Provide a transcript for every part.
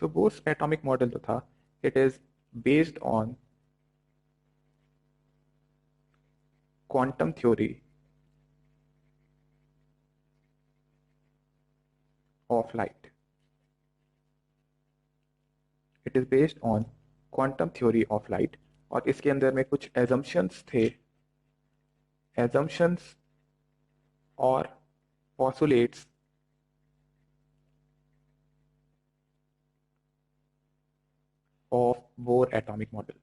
सो Bohr's atomic model जो था, it is based on quantum theory of light. It is based on quantum theory of light, और इसके अंदर में कुछ एजम्पशंस थे, एजम्पशंस और postulates of Bohr atomic model.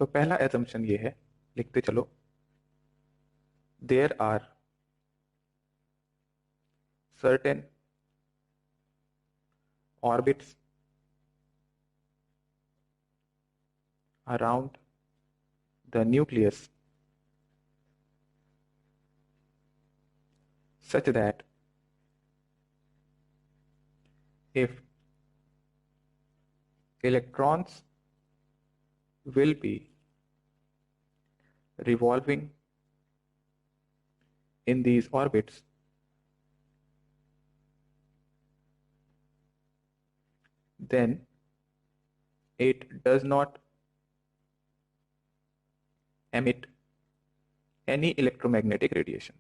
So पहला एजम्पशन ये है, लिखते चलो, there are certain orbits around the nucleus such that if electrons will be revolving in these orbits, then it does not emit any electromagnetic radiation.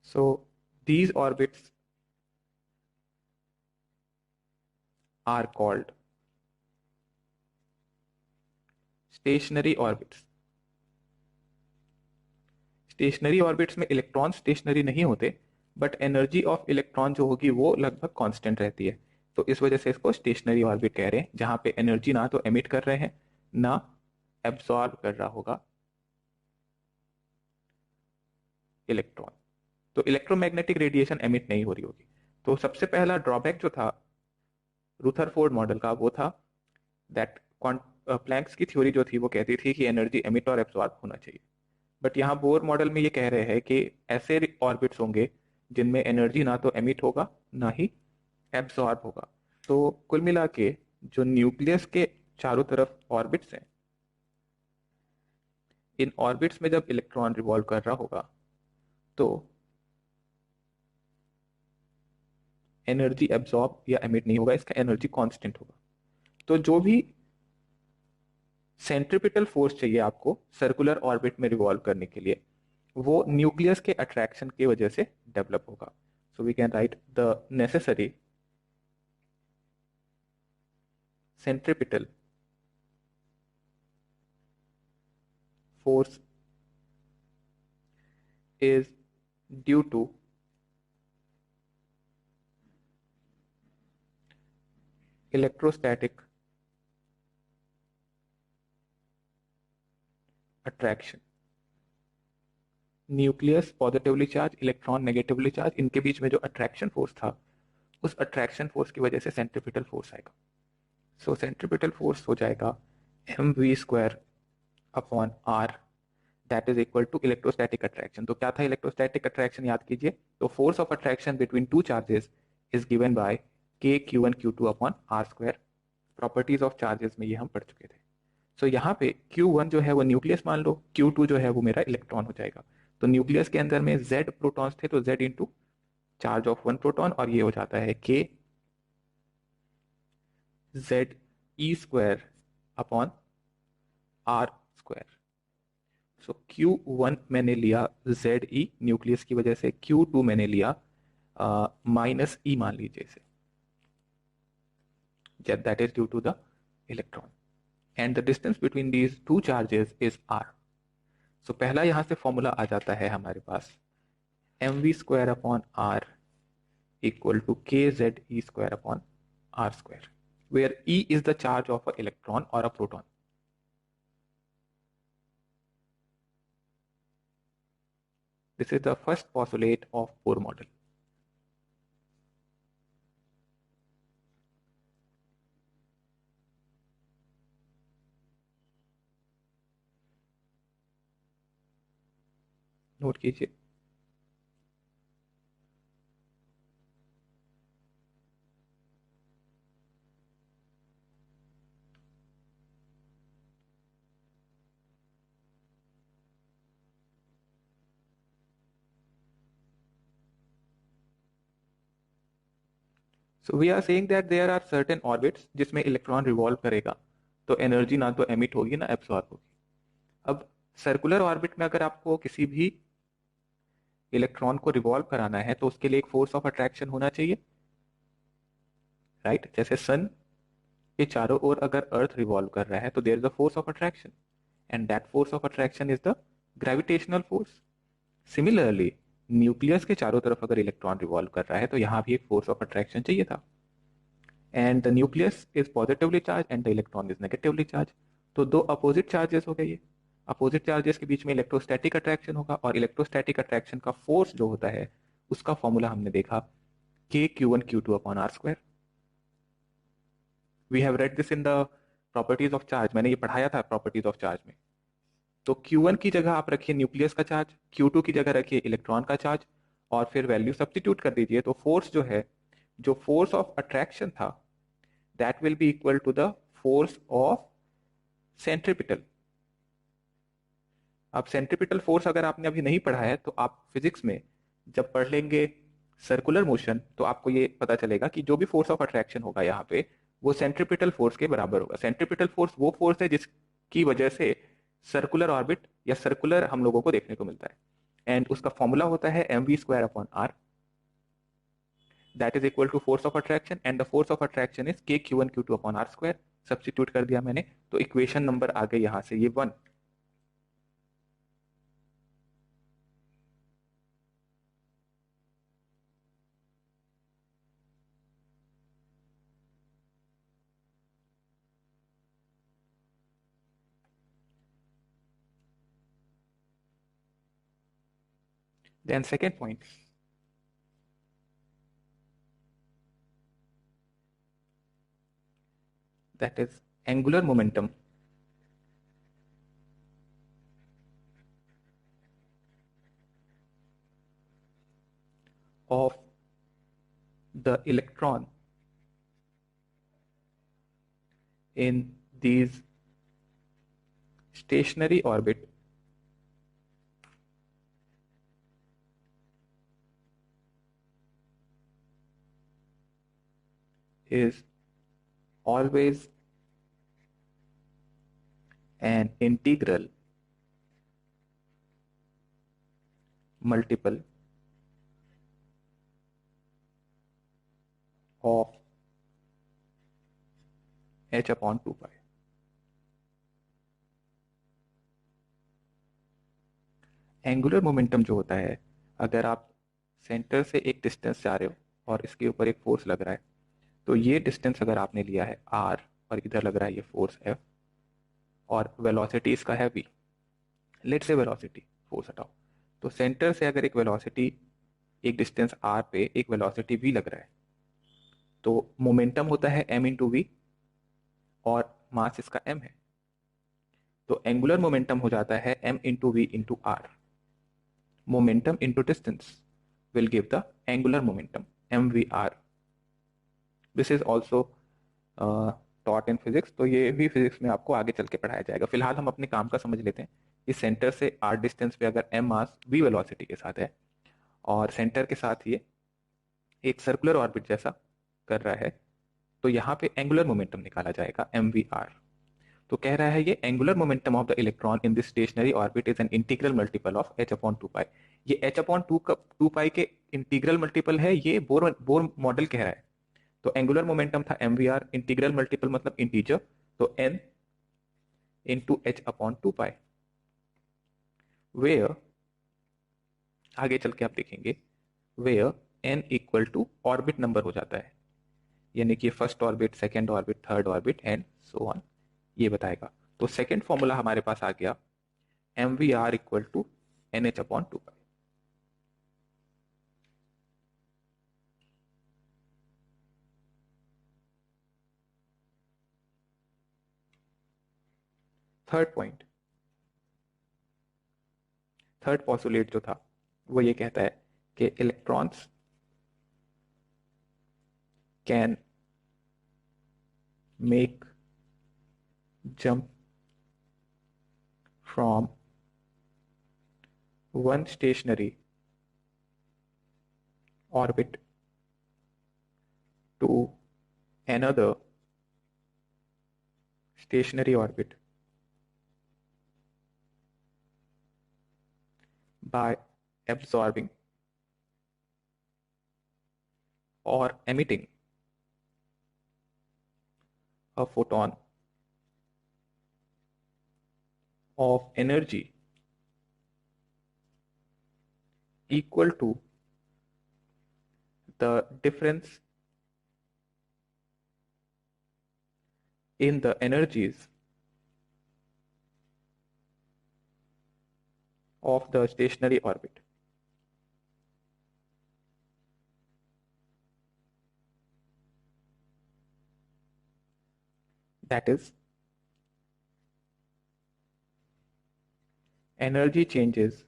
So these orbits are called stationary orbits. Stationary orbits में electron stationary नहीं होते, but energy of electron जो होगी वो लगभग constant रहती है। तो इस वजह से इसको स्टेशनरी ऑर्बिट कह रहे हैं, जहां पे एनर्जी ना तो एमिट कर रहे हैं ना एब्सॉर्ब कर रहा होगा इलेक्ट्रॉन। तो इलेक्ट्रोमैग्नेटिक रेडिएशन एमिट नहीं हो रही होगी। तो सबसे पहला ड्रॉबैक जो था रुथरफोर्ड मॉडल का वो था दैट प्लैंक्स की थ्योरी जो थी वो कहती थी कि एनर्जी एमिट और एब्सॉर्ब होना चाहिए, बट यहाँ बोर मॉडल में ये कह रहे हैं कि ऐसे ऑर्बिट्स होंगे जिनमें एनर्जी ना तो एमिट होगा ना ही एब्सॉर्ब होगा। तो कुल मिला के जो न्यूक्लियस के चारों तरफ ऑर्बिट्स हैं, इन ऑर्बिट्स में जब इलेक्ट्रॉन रिवॉल्व कर रहा होगा तो एनर्जी एब्सॉर्ब या एमिट नहीं होगा, इसका एनर्जी कांस्टेंट होगा। तो जो भी सेंट्रिपिटल फोर्स चाहिए आपको सर्कुलर ऑर्बिट में रिवॉल्व करने के लिए, वो न्यूक्लियस के अट्रैक्शन की वजह से डेवलप होगा। So we can write the necessary centripetal force is due to electrostatic attraction। Nucleus positively charge, electron negatively charge, इनके बीच में जो अट्रैक्शन फोर्स था, उस अट्रैक्शन फोर्स की वजह से सेंट्रिपिटल फोर्स आएगा। सो सेंट्रिपिटल फोर्स हो जाएगा mv² upon R, that is equal to electrostatic attraction. तो क्या था इलेक्ट्रोस्टैटिक अट्रैक्शन, याद कीजिए। तो force of attraction between two charges is given by k q1 q2 upon r²। Properties of charges में ये हम पढ़ चुके थे। सो यहाँ पे Q1 जो है वो न्यूक्लियस मान लो, Q2 जो है वो मेरा इलेक्ट्रॉन हो जाएगा। तो न्यूक्लियस के अंदर में Z प्रोटॉन्स थे, तो Z into charge of 1 proton, और ये हो जाता है k ZE² अपॉन r²। सो Q1 मैंने लिया ZE न्यूक्लियस की वजह से, Q2 मैंने लिया माइनस E मान लीजिए इसे, that is due to the electron, and the distance between these two charges is r। So पहला यहां से फॉर्मूला आ जाता है हमारे पास mv² upon r equal to kZe² upon r², where E is the charge of an electron or a proton। This is the first postulate of Bohr model। Note कीजिए। So we are saying that there are certain orbits जिसमें electron revolve करेगा, तो energy ना तो emit होगी ना absorb होगी। अब सर्कुलर ऑर्बिट में अगर आपको किसी भी इलेक्ट्रॉन को रिवॉल्व कराना है तो उसके लिए एक फोर्स ऑफ अट्रैक्शन होना चाहिए, राइट? जैसे सन के चारों ओर अगर अर्थ रिवॉल्व कर रहा है तो there is a force of attraction, and that force of attraction is the gravitational force. Similarly nucleus के चारों तरफ अगर इलेक्ट्रॉन रिवॉल्व कर रहा है तो यहां भी एक फोर्स ऑफ अट्रैक्शन चाहिए था, and the nucleus is positively charge and the electron is negatively charge. तो दो अपोजिट चार्जेस हो गए, ये अपोजिट चार्जेस के बीच में इलेक्ट्रोस्टैटिक अट्रैक्शन होगा, और इलेक्ट्रोस्टैटिक अट्रैक्शन का फोर्स जो होता है उसका फॉर्मूला हमने देखा k q1 q2 upon r square. We have read this in the properties of charge, मैंने ये पढ़ाया था प्रॉपर्टीज ऑफ चार्ज में। तो Q1 की जगह आप रखिए न्यूक्लियस का चार्ज, Q2 की जगह रखिए इलेक्ट्रॉन का चार्ज, और फिर वैल्यू सब्स्टिट्यूट कर दीजिए, तो फोर्स जो है, जो फोर्स ऑफ अट्रैक्शन था, that will be equal to the force of centripetal. अब सेंट्रीपिटल फोर्स अगर आपने अभी नहीं पढ़ा है तो आप फिजिक्स में जब पढ़ लेंगे सर्कुलर मोशन तो आपको ये पता चलेगा कि जो भी फोर्स ऑफ अट्रैक्शन होगा यहाँ पे वो सेंट्रीपिटल फोर्स के बराबर होगा। सेंट्रीपिटल फोर्स वो फोर्स है जिसकी वजह से सर्कुलर ऑर्बिट या सर्कुलर हम लोगों को देखने को मिलता है, एंड उसका फॉर्मूला होता है mv² upon R, that is equal to force of attraction, and the force of attraction is k q1 q2 upon R square. Substitute कर दिया मैंने, तो इक्वेशन नंबर आ गई यहां से ये 1। Then second point, that is angular momentum of the electron in these stationary orbit is always an integral multiple of h upon 2 pi। Angular momentum जो होता है, अगर आप सेंटर से एक डिस्टेंस जा रहे हो और इसके ऊपर एक फोर्स लग रहा है, तो ये डिस्टेंस अगर आपने लिया है r और इधर लग रहा है ये फोर्स f, और वेलोसिटी इसका है v, लेट से वेलोसिटी, फोर्स हटाओ, तो सेंटर से अगर एक वेलोसिटी एक डिस्टेंस r पे एक वेलोसिटी v लग रहा है, तो मोमेंटम होता है m इंटू वी, और मास इसका m है, तो एंगुलर मोमेंटम हो जाता है m into V into R. Momentum into distance will give the angular momentum mvr। This is also taught in physics, तो ये भी फिजिक्स में आपको आगे चल के पढ़ाया जाएगा। फिलहाल हम अपने काम का समझ लेते हैं कि सेंटर से r डिस्टेंस पे अगर m मास v वेलोसिटी के साथ है और सेंटर के साथ ये एक सर्कुलर ऑर्बिट जैसा कर रहा है, तो यहाँ पे एंगुलर मोमेंटम निकाला जाएगा mvr। तो कह रहा है ये angular momentum of the electron in this stationery orbit is an integral multiple of h upon 2 पाई। ये h अपॉन 2 पाई के इंटीग्रल मल्टीपल है, ये बोर मॉडल कह रहा है। तो एंगुलर मोमेंटम था mvr, इंटीग्रल मल्टीपल मतलब इंटीजर, तो n into h upon 2 pi, where आगे चल के आप देखेंगे where n equal to orbit number हो जाता है, यानी कि first orbit, second orbit, third orbit and so on, ये बताएगा। तो सेकेंड फॉर्मूला हमारे पास आ गया mvr equal to nh upon 2 pi. Third point, third postulate जो था वो ये कहता है कि electrons can make jump from one stationary orbit to another stationary orbit by absorbing or emitting a photon of energy equal to the difference in the energies of the stationary orbit. That is, energy changes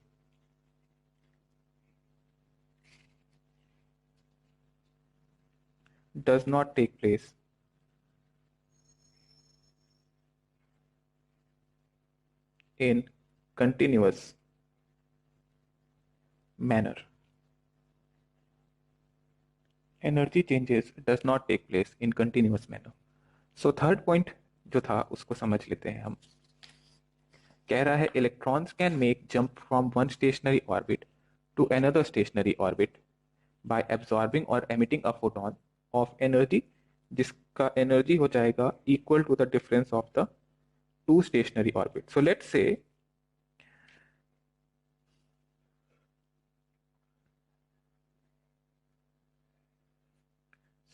does not take place in continuous manner. Energy changes does not take place in continuous manner. So third point जो था उसको समझ लेते हैं हम. कह रहा है electrons can make jump from one stationary orbit to another stationary orbit by absorbing और emitting a photon of energy जिसका एनर्जी हो जाएगा equal to the difference of the two stationary orbit. So let's say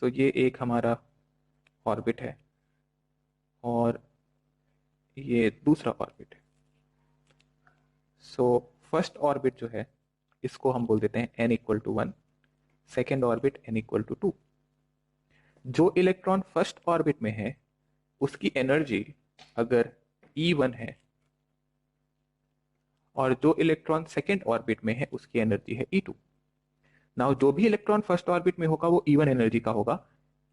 ये एक हमारा orbit है और ये दूसरा ऑर्बिट है. सो फर्स्ट ऑर्बिट जो है इसको हम बोल देते हैं n equal to 1, second orbit n equal to 2. जो इलेक्ट्रॉन फर्स्ट ऑर्बिट में है उसकी एनर्जी अगर E1 है और जो इलेक्ट्रॉन सेकेंड ऑर्बिट में है उसकी एनर्जी है E2. नाउ जो भी इलेक्ट्रॉन फर्स्ट ऑर्बिट में होगा वो E1 एनर्जी का होगा.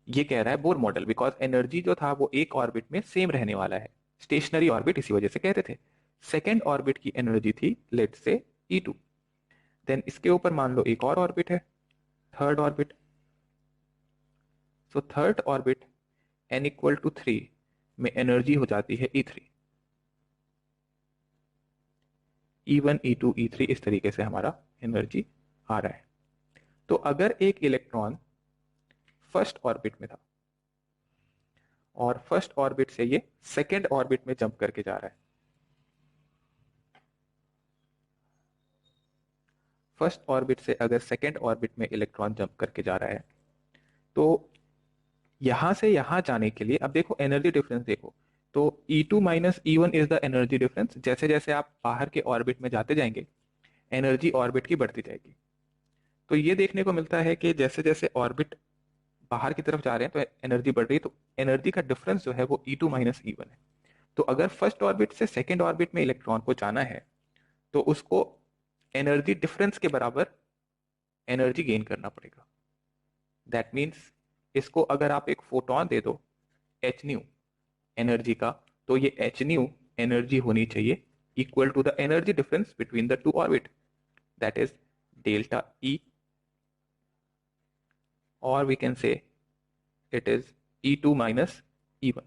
ये कह रहा है बोर मॉडल बिकॉज एनर्जी जो था वो एक ऑर्बिट में सेम रहने वाला है. स्टेशनरी ऑर्बिट इसी वजह से कहते थे. सेकेंड ऑर्बिट की एनर्जी थी लेट्स से E2. देन इसके ऊपर मान लो एक और ऑर्बिट है third orbit. So third orbit n equal to 3 में एनर्जी हो जाती है E3. E1 E2 E3 इस तरीके से हमारा एनर्जी आ रहा है. तो अगर एक इलेक्ट्रॉन फर्स्ट ऑर्बिट में था और फर्स्ट ऑर्बिट से ये सेकेंड ऑर्बिट में जंप करके जा रहा है. फर्स्ट ऑर्बिट से अगर सेकेंड ऑर्बिट में इलेक्ट्रॉन जंप करके जा रहा है तो यहां से यहां जाने के लिए अब देखो एनर्जी डिफरेंस देखो. तो E2 minus E1 is the energy difference. जैसे जैसे आप बाहर के ऑर्बिट में जाते जाएंगे एनर्जी ऑर्बिट की बढ़ती जाएगी. तो ये देखने को मिलता है कि जैसे जैसे ऑर्बिट बाहर की तरफ जा रहे हैं तो एनर्जी बढ़ रही है. तो एनर्जी का डिफरेंस जो है वो E2 माइनस E1 है. तो अगर फर्स्ट ऑर्बिट से सेकेंड ऑर्बिट में इलेक्ट्रॉन को जाना है तो उसको एनर्जी डिफरेंस के बराबर एनर्जी गेन करना पड़ेगा. दैट मीन्स इसको अगर आप एक फोटोन दे दो एच न्यू एनर्जी का तो ये एच न्यू एनर्जी होनी चाहिए equal to the energy difference between the two orbit that is delta E or we can say it is E2 minus E1.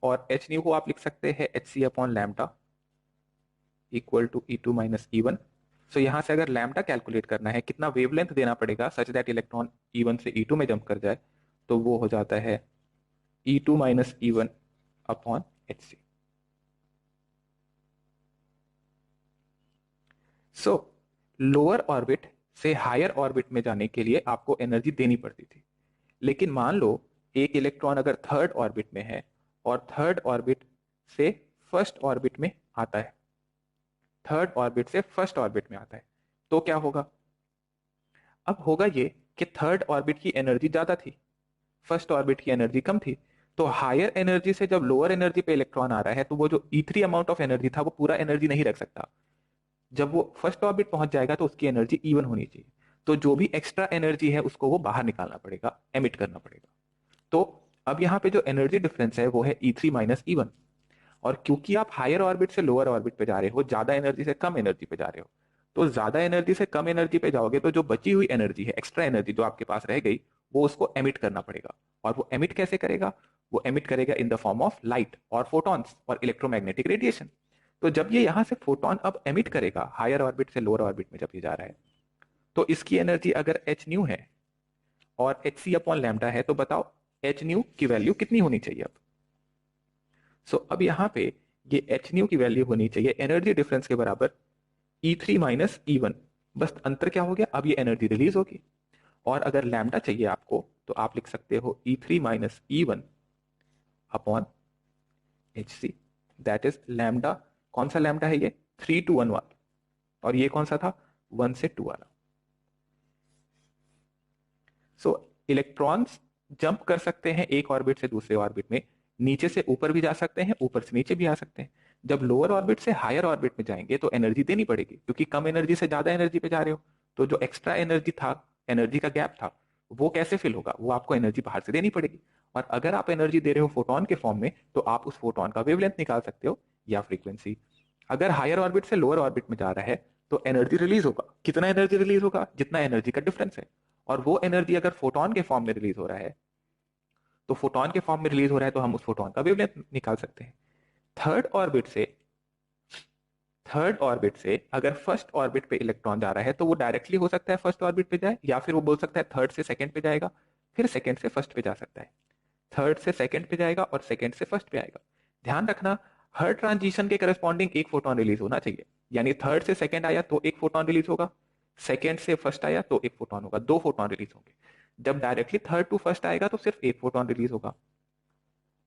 और एच न्यू को आप लिख सकते हैं HC अपॉन lambda equal to E2 minus E1. So यहां से अगर लैम्डा कैलकुलेट करना है कितना वेवलेंथ देना पड़ेगा सच दैट इलेक्ट्रॉन E1 से E2 में जंप कर जाए तो वो हो जाता है E2 minus E1 upon HC. सो लोअर ऑर्बिट से हायर ऑर्बिट में जाने के लिए आपको एनर्जी देनी पड़ती थी. लेकिन मान लो एक इलेक्ट्रॉन अगर थर्ड ऑर्बिट में है और थर्ड ऑर्बिट से फर्स्ट ऑर्बिट में आता है थर्ड ऑर्बिट से फर्स्ट ऑर्बिट में आता है तो क्या होगा. अब होगा ये कि थर्ड ऑर्बिट की एनर्जी ज्यादा थी फर्स्ट ऑर्बिट की एनर्जी कम थी. तो हायर एनर्जी से जब लोअर एनर्जी पे इलेक्ट्रॉन आ रहा है तो वो जो E3 अमाउंट ऑफ एनर्जी था वो पूरा एनर्जी नहीं रख सकता. जब वो फर्स्ट ऑर्बिट पहुंच जाएगा तो उसकी एनर्जी E1 होनी चाहिए. तो जो भी एक्स्ट्रा एनर्जी है उसको वो बाहर निकालना पड़ेगा एमिट करना पड़ेगा. तो अब यहाँ पे जो एनर्जी डिफरेंस है वो है E3 माइनस E1. और क्योंकि आप हायर ऑर्बिट से लोअर ऑर्बिट पे जा रहे हो ज्यादा एनर्जी से कम एनर्जी पे जा रहे हो तो ज्यादा एनर्जी से कम एनर्जी पे जाओगे तो जो बची हुई एनर्जी है, एक्स्ट्रा एनर्जी जो आपके पास रह गई, वो उसको एमिट करना पड़ेगा। और वो एमिट कैसे करेगा? वो एमिट करेगा in the form of light और फोटॉन्स और इलेक्ट्रोमैग्नेटिक रेडिएशन। तो जब ये यहां से फोटोन अब एमिट करेगा हायर ऑर्बिट से लोअर ऑर्बिट में जब ये जा रहा है, तो इसकी एनर्जी अगर एच न्यू है और एच सी अपॉन लैम्डा है, तो बताओ एच न्यू की वैल्यू कितनी होनी चाहिए अब? सो अब यहां पे ये एच न्यू की वैल्यू होनी चाहिए एनर्जी डिफरेंस के बराबर E3 माइनस E1। बस अंतर क्या हो गया? अब ये एनर्जी रिलीज होगी। और अगर लैम्डा चाहिए आपको तो आप लिख सकते हो E3 minus E1 upon H C, that is lambda. कौन सा लैम्डा है ये? 3 to 1 वाला। और ये कौन सा था? 1 से 2 वाला। सो इलेक्ट्रॉन्स जंप कर सकते हैं एक ऑर्बिट से दूसरे ऑर्बिट में, नीचे से ऊपर भी जा सकते हैं, ऊपर से नीचे भी आ सकते हैं। जब लोअर ऑर्बिट से हायर ऑर्बिट में जाएंगे तो एनर्जी देनी पड़ेगी, क्योंकि कम एनर्जी से ज्यादा एनर्जी पे जा रहे हो। तो जो एक्स्ट्रा एनर्जी था, एनर्जी का गैप था, वो कैसे फिल होगा? वो आपको एनर्जी बाहर से देनी पड़ेगी। और अगर आप एनर्जी दे रहे हो फोटोन के फॉर्म में, तो आप उस फोटोन का वेवलेंथ निकाल सकते हो या फ्रीक्वेंसी। अगर हायर ऑर्बिट से लोअर ऑर्बिट में जा रहा है तो एनर्जी रिलीज होगा। कितना एनर्जी रिलीज होगा? जितना एनर्जी का डिफरेंस है। और वो एनर्जी अगर फोटोन के फॉर्म में रिलीज हो रहा है, तो फोटोन के फॉर्म में रिलीज हो रहा है, तो हम उस फोटोन का वेवलेंथ निकाल सकते हैं। थर्ड ऑर्बिट से थर्ड ऑर्बिट से अगर फर्स्ट ऑर्बिट पे इलेक्ट्रॉन जा रहा है, तो वो डायरेक्टली हो सकता है फर्स्ट ऑर्बिट पे जाए, या फिर वो बोल सकता है थर्ड से सेकंड पे जाएगा, फिर सेकंड से फर्स्ट पे जा सकता है। थर्ड से सेकंड पे जाएगा और सेकंड से फर्स्ट पे आएगा। ध्यान रखना, हर ट्रांजिशन के करस्पॉन्डिंग एक फोटोन रिलीज होना चाहिए। यानी थर्ड से सेकंड आया तो एक फोटोन रिलीज होगा, सेकंड से फर्स्ट आया तो एक फोटोन होगा, दो फोटोन रिलीज होंगे। जब डायरेक्टली थर्ड टू फर्स्ट आएगा तो सिर्फ एक फोटोन रिलीज होगा।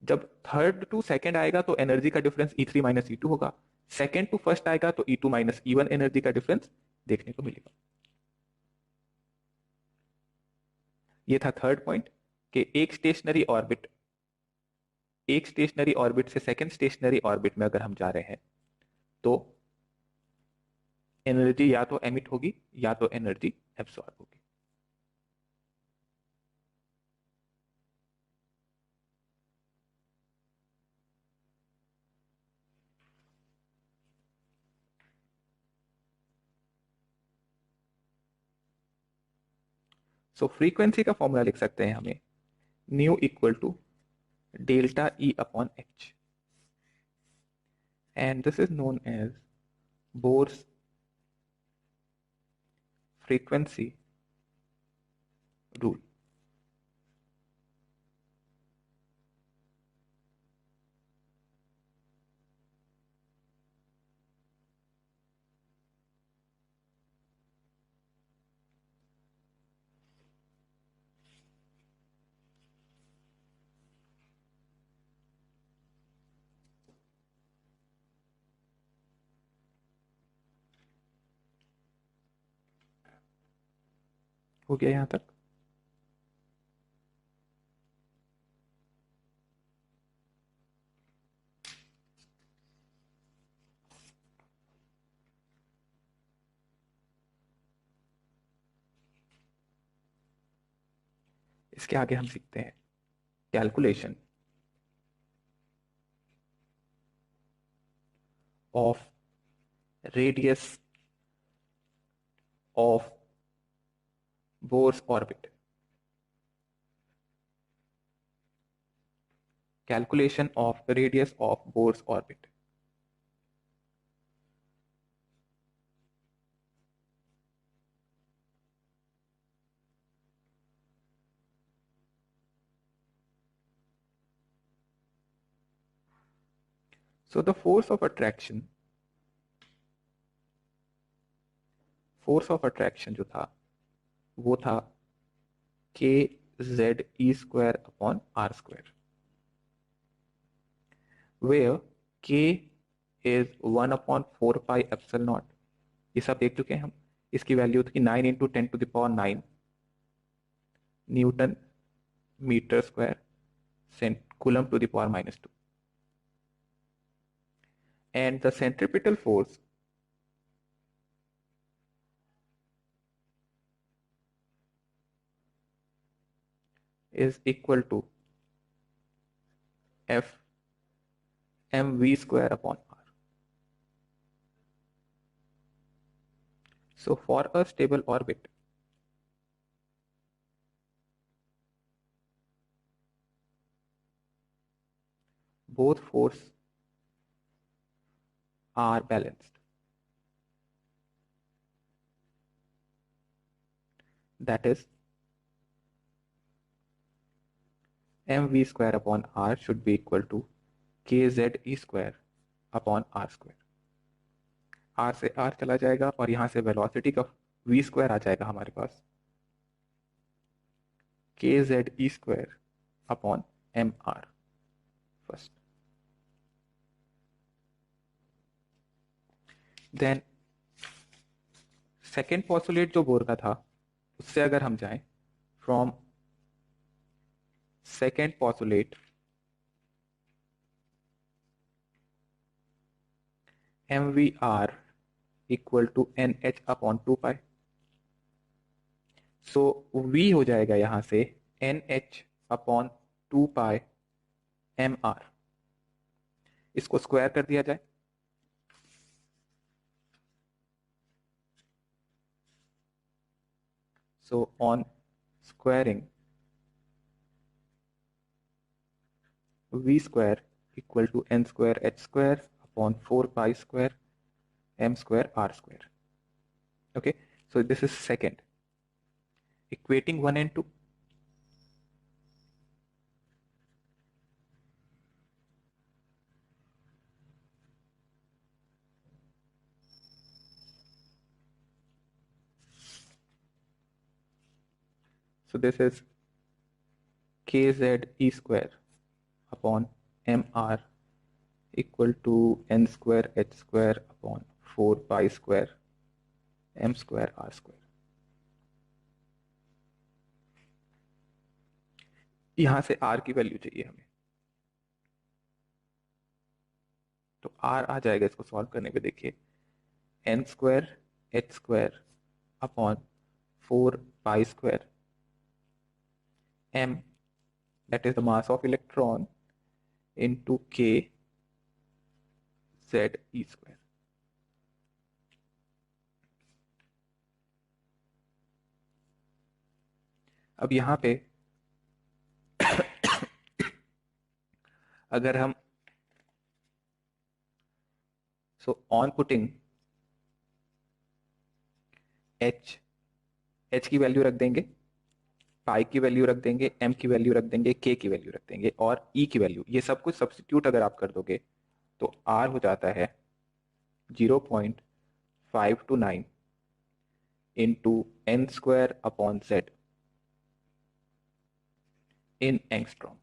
जब थर्ड टू सेकंड आएगा तो एनर्जी का डिफरेंस E3 माइनस E2 होगा। सेकंड टू फर्स्ट आएगा तो E2 माइनस E1 एनर्जी का डिफरेंस देखने को मिलेगा। ये था थर्ड पॉइंट, कि एक स्टेशनरी ऑर्बिट से सेकंड स्टेशनरी ऑर्बिट में अगर हम जा रहे हैं, तो एनर्जी या तो एमिट होगी या तो एनर्जी एब्सॉर्ब होगी। सो फ्रीक्वेंसी का फॉर्मूला लिख सकते हैं हमें, nu equal to delta E upon H, and this is known as Bohr's frequency rule. हो गया यहां तक? इसके आगे हम सीखते हैं calculation of radius of Bohr's orbit. Calculation of radius of Bohr's orbit. So the force of attraction जो था वो था k z e square upon r square, where k is 1 upon 4 pi epsilon naught। ये सब देख चुके हैं हम। इसकी वैल्यू थी 9 into 10⁻⁹ newton metre square cent coulomb to the power -2। And the centripetal force is equal to F mv square upon r। So for a stable orbit, both forces are balanced. That is, mv square upon r should be equal to kze square upon r square. r से r चला जाएगा और यहां से velocity का v square आ जाएगा हमारे पास kze square upon M R first. Then second postulate जो बोर का था उससे अगर हम जाएं, from second postulate mvr equal to nh upon 2 pi. So v हो जाएगा यहां से nh अपॉन 2 पाई mr. इसको स्क्वायर कर दिया जाए. So on squaring, v square equal to n square h square upon 4 pi square m square r square. Okay, so this is second. Equating 1 and 2. So this is kze square upon mr equal to n square h square upon 4 pi square m square r square. यहां से r की value चाहिए हमें, तो r आ जाएगा इसको solve करने पे. देखिए n square h square upon 4 pi square m, that is the mass of electron, into k z e square. अब यहां पे अगर हम ऑन पुटिंग h की वैल्यू रख देंगे, पाई की वैल्यू रख देंगे, m की वैल्यू रख देंगे, k की वैल्यू रख देंगे और e की वैल्यू, ये सब कुछ सब्स्टिट्यूट अगर आप कर दोगे तो r हो जाता है 0.529 into n square upon z in angstrom.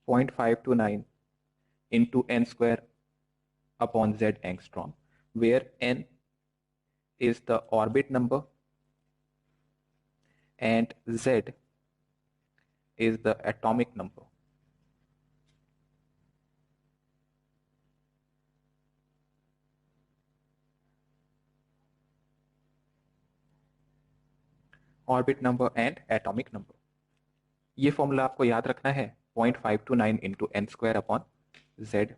Point 529 into n square upon z angstrom, where n is the orbit number and z is the atomic number. Orbit number and atomic number. ये formula आपको याद रखना है 0.529 into N square upon Z.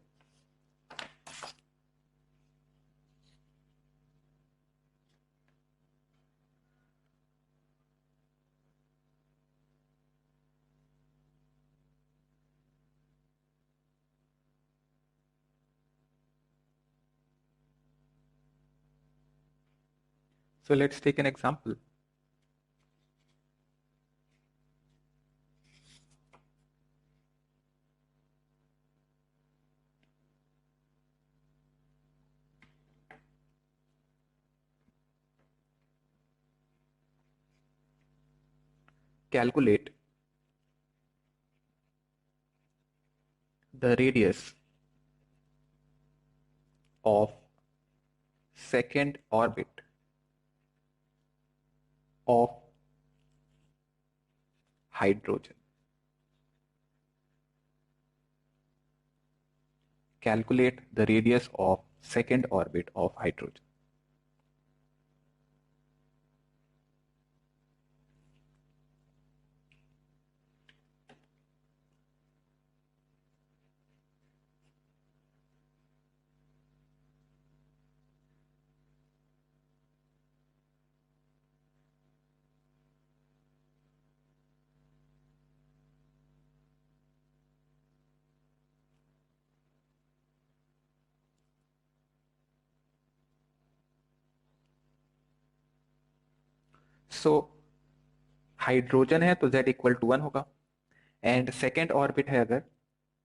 So let's take an example. Calculate the radius of second orbit of hydrogen. Calculate the radius of second orbit of hydrogen. So hydrogen है तो z equal to 1 होगा, and second orbit है अगर,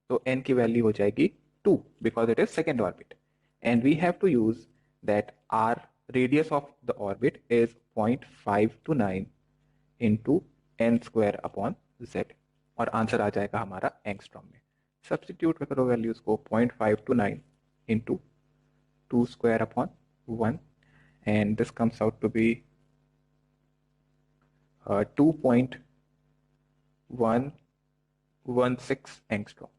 तो n की value हो जाएगी 2 because it is second orbit, and we have to use that r radius of the orbit is 0.529 into N square upon z, और आंसर आ जाएगा हमारा एंगस्ट्रॉम में। सब्सटीट्यूट करो वैल्यूज को, 0.529 into 2 square upon 1, and this comes out to be 2.116 angstrom.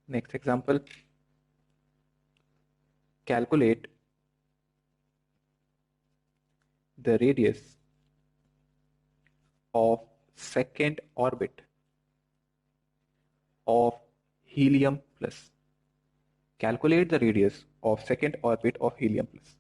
Next example, calculate the radius of second orbit of helium plus. Calculate the radius of second orbit of helium plus.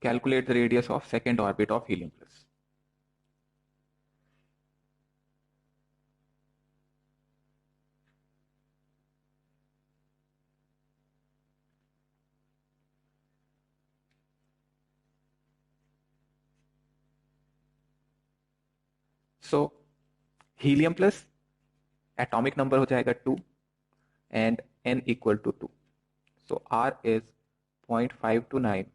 Calculate the radius of second orbit of helium plus. So helium plus atomic number हो जाएगा 2 and n equal to 2. So r is 0.529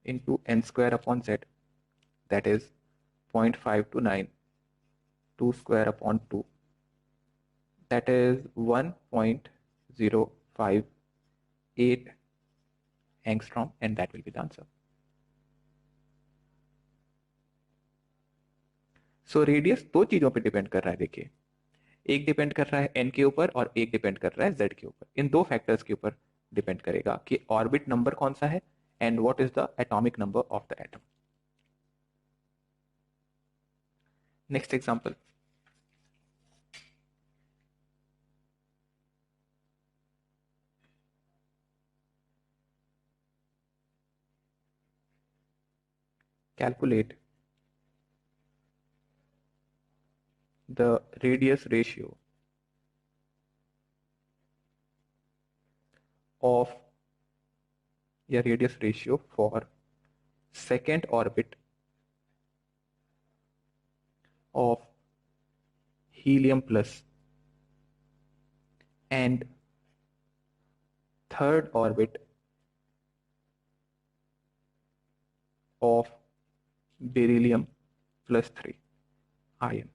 into n square upon z, that is 0.529 2 square upon 2, that is 1.058 angstrom, and that will be the answer. So radius दो चीजों पे depend कर रहा है। देखिए, एक डिपेंड कर रहा है n के ऊपर और एक डिपेंड कर रहा है z के ऊपर। इन दो फैक्टर्स के ऊपर डिपेंड करेगा कि ऑर्बिट नंबर कौन सा है and what is the atomic number of the atom. Next example, calculate the radius ratio of radius ratio for second orbit of helium plus and third orbit of beryllium plus 3 ion.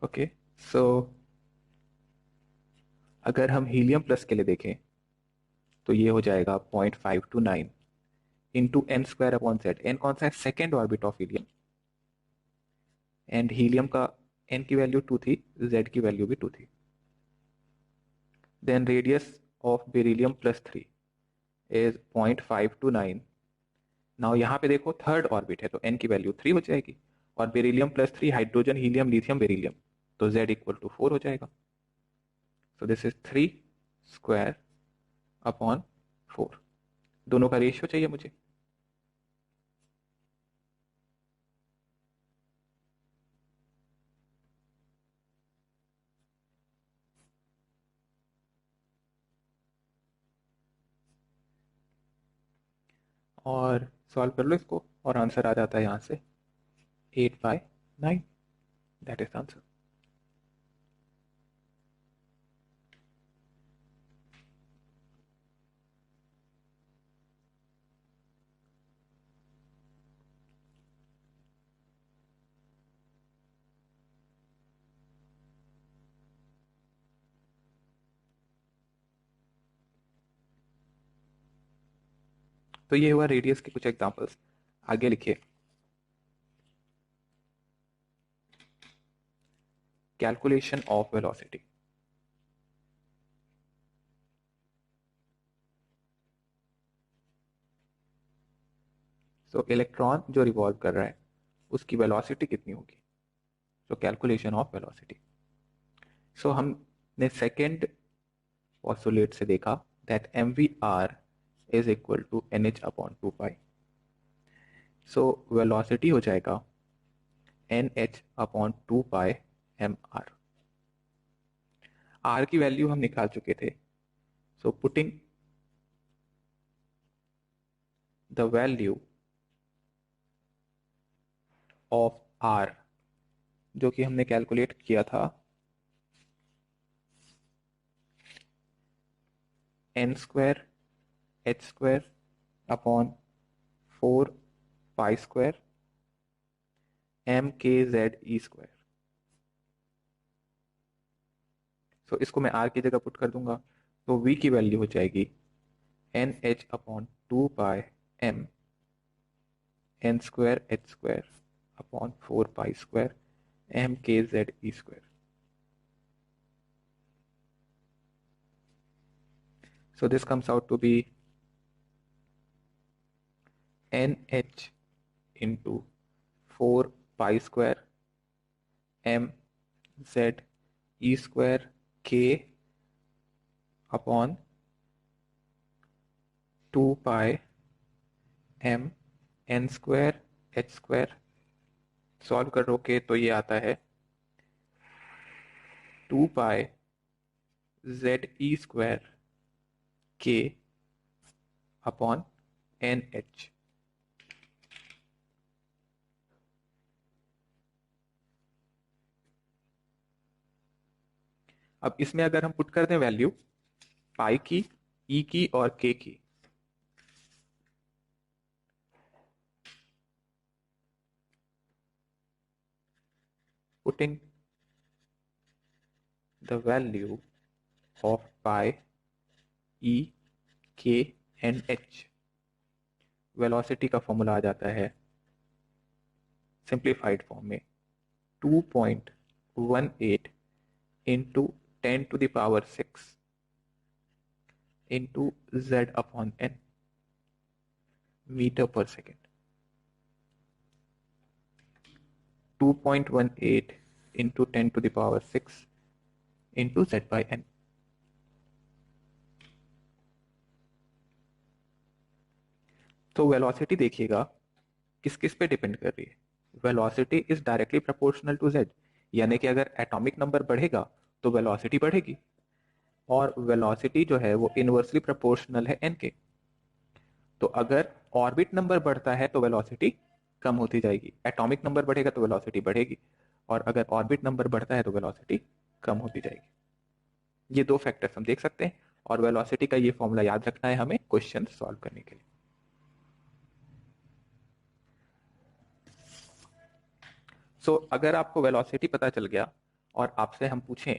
Okay, सो अगर हम helium plus के लिए देखें तो ये हो जाएगा 0.529 into N square upon Z. N कौन सा है? Second orbit of helium, and helium का एन की वैल्यू 2 थी, जेड की वैल्यू भी 2 थी। Then radius of beryllium plus 3 is 0.529। Now यहाँ पे देखो थर्ड ऑर्बिट है तो एन की वैल्यू 3 हो जाएगी, और beryllium plus 3 hydrogen helium lithium beryllium, तो z इक्वल टू 4 हो जाएगा। So this is 3 square upon 4। दोनों का रेशियो चाहिए मुझे। और सॉल्व कर लो इसको और आंसर आ जाता है यहाँ से 8/9। That is answer. तो ये हुआ रेडियस के कुछ एग्जांपल्स। आगे लिखिए calculation of velocity. So electron जो रिवॉल्व कर रहा है उसकी वेलोसिटी कितनी होगी? So calculation of velocity. So हमने सेकेंड पोस्टुलेट से देखा that mvr is equal to nh/2 pi. So velocity हो जाएगा nh/2 पाई mr। r की वैल्यू हम निकाल चुके थे। So putting the value of r जो कि हमने कैलकुलेट किया था n² h²/4 पाई² mkze²। सो इसको मैं r की जगह पुट कर दूंगा तो v की वैल्यू हो जाएगी nh/2 pi m n²h²/4 पाई² mkze²। So this comes out to be nh into 4 pi² m z e² k upon 2 pi m n²h²। Solve करोगे तो ये आता है 2 pi ze² k upon nh। अब इसमें अगर हम पुट कर दें वैल्यू पाई की, ई की और के की, पुटिंग द वैल्यू ऑफ पाई, ई, के एंड एच, वेलोसिटी का फॉर्मूला आ जाता है सिंप्लीफाइड फॉर्म में 2.18 इंटू 10⁶ इंटू z/n मीटर पर सेकेंड। 2.18 into 10⁶ into z/n। तो वेलोसिटी देखिएगा किस किस पे डिपेंड कर रही है। Velocity is directly proportional to z, यानी कि अगर एटॉमिक नंबर बढ़ेगा तो वेलोसिटी बढ़ेगी, और वेलोसिटी जो है वो इनवर्सली प्रोपोर्शनल है n के। तो अगर ऑर्बिट नंबर बढ़ता है तो वेलोसिटी कम होती जाएगी, एटॉमिक नंबर बढ़ेगा तो वेलोसिटी बढ़ेगी, और अगर ऑर्बिट नंबर बढ़ता है तो वेलोसिटी कम होती जाएगी। ये दो फैक्टर्स हम देख सकते हैं, और वेलोसिटी का ये फॉर्मूला याद रखना है हमें क्वेश्चन सॉल्व करने के लिए। सो अगर आपको वेलोसिटी पता चल गया और आपसे हम पूछें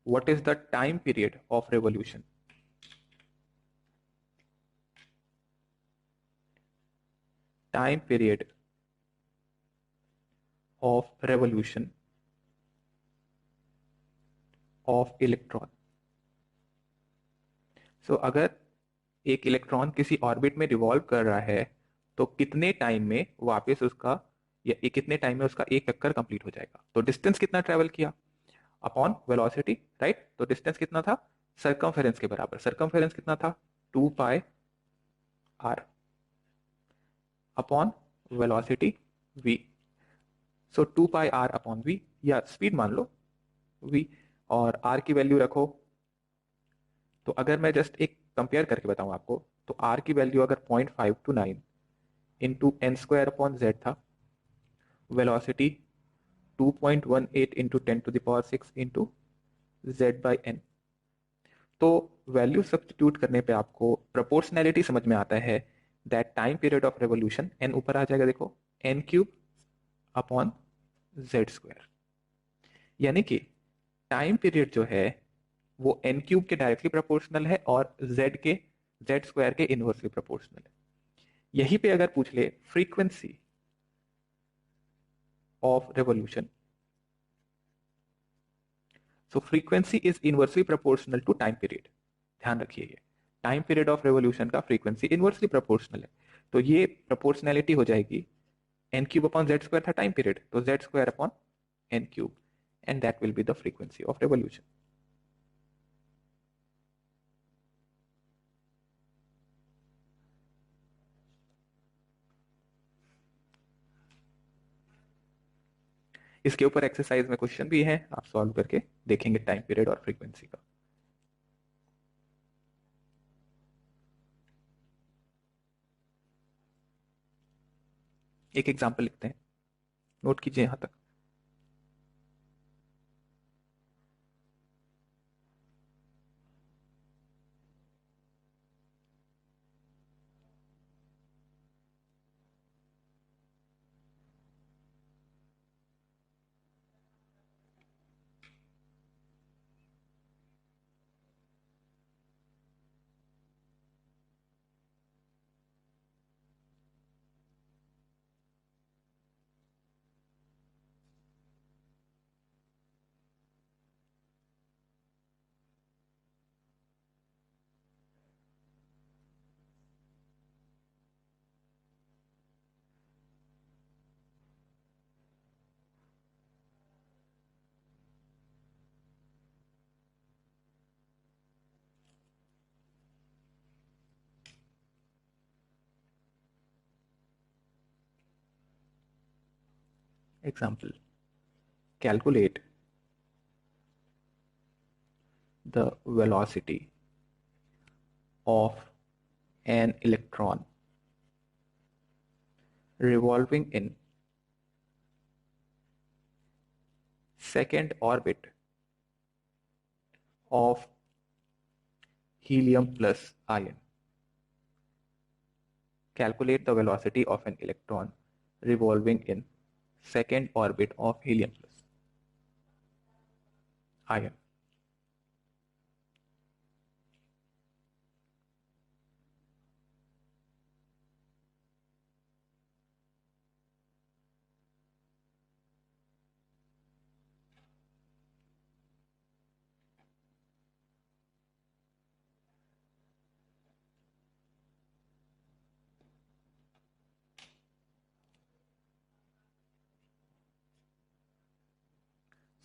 what is the time period of revolution, time period of revolution of electron. So अगर एक इलेक्ट्रॉन किसी ऑर्बिट में रिवॉल्व कर रहा है तो कितने टाइम में वापस उसका, या कितने टाइम में उसका एक चक्कर कंप्लीट हो जाएगा। तो डिस्टेंस कितना ट्रेवल किया अपॉन वेलोसिटी, राइट। तो डिस्टेंस कितना था, सरकमफेरेंस के बराबर। सरकमफेरेंस कितना था, 2 पाई r अपॉन वेलोसिटी v। सो 2 पाई r अपॉन v, या स्पीड मान लो v, और r की वैल्यू रखो। तो अगर मैं जस्ट एक कंपेयर करके बताऊं आपको, तो r की वैल्यू अगर 0.529 into N square upon Z था, velocity 2.18 into 10⁶ into Z by N. तो वैल्यू सब्स्टिट्यूट करने पे आपको प्रोपोर्शनैलिटी समझ में आता है that time period of revolution, N ऊपर आ जाएगा देखो, N cube upon Z square, यानी कि टाइम पीरियड जो है वो एन क्यूब के डायरेक्टली प्रोपोर्शनल है और जेड स्क्वायर के इनवर्सली प्रोपोर्शनल है। यहीं पे अगर पूछ ले frequency of revolution, so frequency is inversely proportional to time period. ध्यान रखिए, ये टाइम पीरियड ऑफ रेवोल्यूशन का फ्रीक्वेंसी इनवर्सली प्रोपोर्शनल है, तो ये प्रोपोर्शनैलिटी हो जाएगी N cube upon Z square था टाइम पीरियड, तो Z square upon N cube, and that will be the frequency of revolution. इसके ऊपर एक्सरसाइज में क्वेश्चन भी है, आप सॉल्व करके देखेंगे टाइम पीरियड और फ्रीक्वेंसी का। एक एग्जांपल लिखते हैं, नोट कीजिए यहां तक। Example, calculate the velocity of an electron revolving in second orbit of helium plus ion. Calculate the velocity of an electron revolving in second orbit of helium plus ion.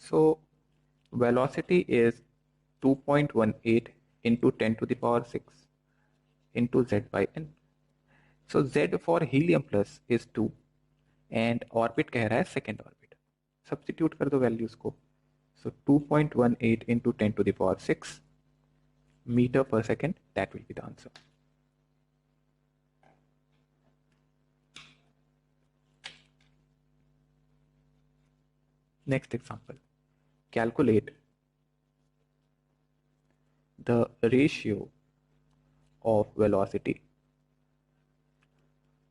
So velocity is 2.18 into 10 to the power 6 into z by n. So z for helium plus is 2 and orbit कह रहा है second orbit. Substitute कर दो values को. So 2.18 into 10 to the power 6 meter per second, that will be the answer. Next example, calculate the ratio of velocity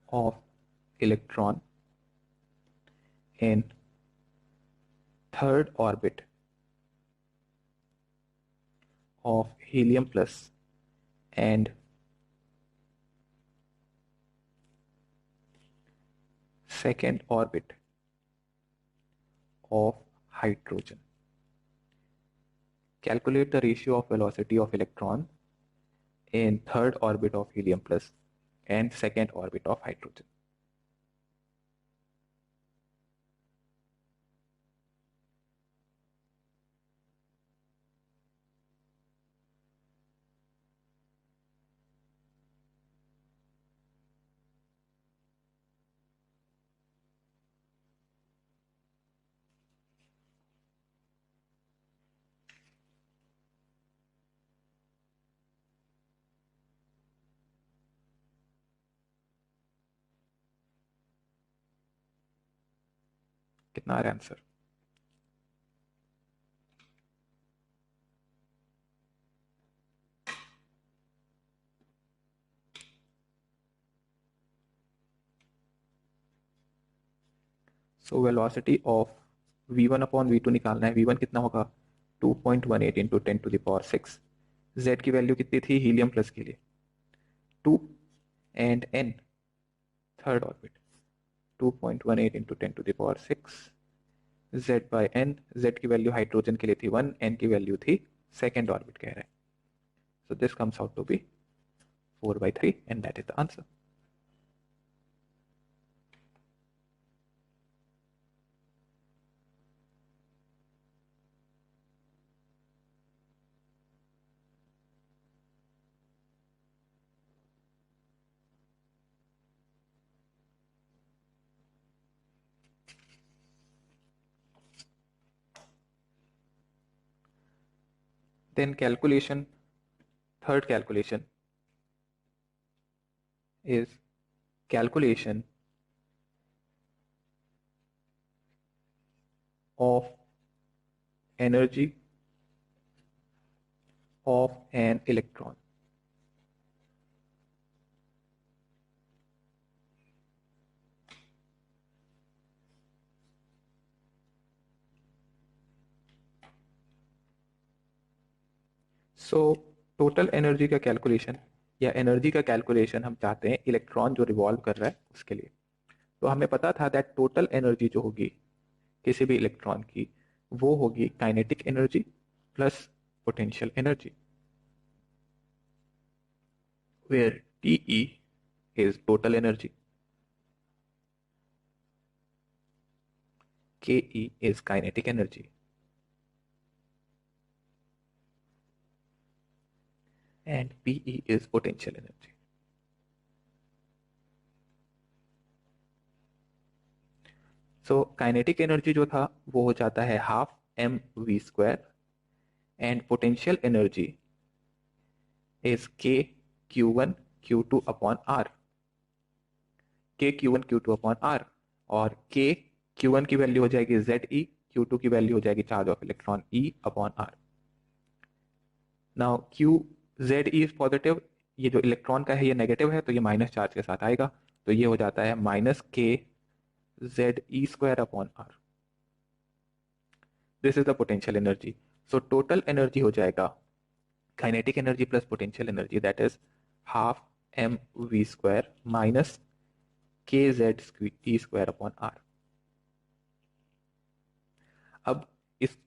of electron in third orbit of helium plus and second orbit of hydrogen. Calculate the ratio of velocity of electron in third orbit of helium plus and second orbit of hydrogen. कितना आ रहा है answer? So velocity of v1 upon v2 निकालना है। v1 कितना होगा? 2.18 into 10 to the power 6। z की value कितनी थी हीलियम प्लस के लिए? 2 and n third orbit 2.18 into 10 to the power 6 z by n। z की वैल्यू हाइड्रोजन के लिए थी 1, n की वैल्यू थी सेकेंड ऑर्बिट कह रहे हैं। So this comes out to be 4/3 and that is the answer. Then calculation, third calculation is calculation of energy of an electron. So total energy का calculation या एनर्जी का calculation हम चाहते हैं इलेक्ट्रॉन जो रिवॉल्व कर रहा है उसके लिए। तो हमें पता था दैट टोटल एनर्जी जो होगी किसी भी इलेक्ट्रॉन की वो होगी kinetic energy plus potential energy, where TE is total energy, KE is kinetic energy, and PE is potential energy. So kinetic energy जो था वो हो जाता है half mv² and potential energy is KQ1 Q2 upon R, KQ1 Q2 upon R, और Q1 की value हो जाएगी ZE, Q2 की वैल्यू हो जाएगी charge of electron E upon R। Now ZE is positive, ये जो इलेक्ट्रॉन का है ये नेगेटिव है तो ये माइनस चार्ज के साथ आएगा, तो ये हो जाता है -KZE² upon R। This is the potential energy. So total energy हो जाएगा kinetic energy plus potential energy, that is half mv² minus KZE² upon R। अब इस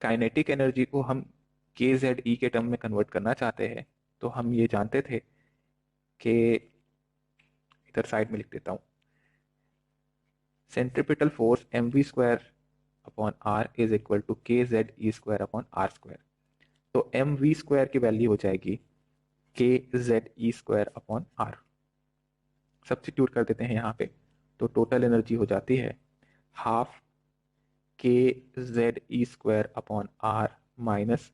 काइनेटिक एनर्जी को हम KZE के टर्म में कन्वर्ट करना चाहते हैं, तो हम ये जानते थे कि इधर साइड में लिख देता हूं, centripetal force mv² upon R is equal to KZE² upon R²। तो mv² की वैल्यू हो जाएगी KZE² अपॉन R। सब्स्टिट्यूट कर देते हैं यहाँ पे, तो टोटल एनर्जी हो जाती है half KZE² upon R minus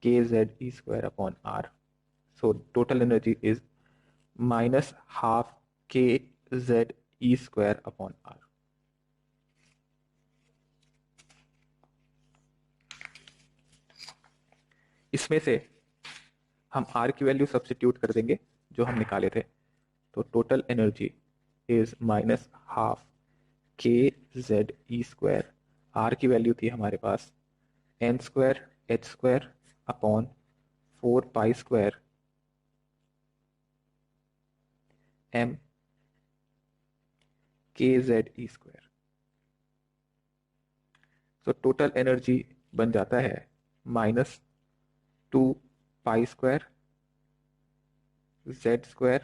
KZE² upon R। So total energy is minus half KZE² upon R। इसमें से हम R की वैल्यू सब्स्टिट्यूट कर देंगे जो हम निकाले थे, तो total energy is minus half KZE²। R की वैल्यू थी हमारे पास n² h² upon 4π² m KZE²। So total energy बन जाता है -2π² z²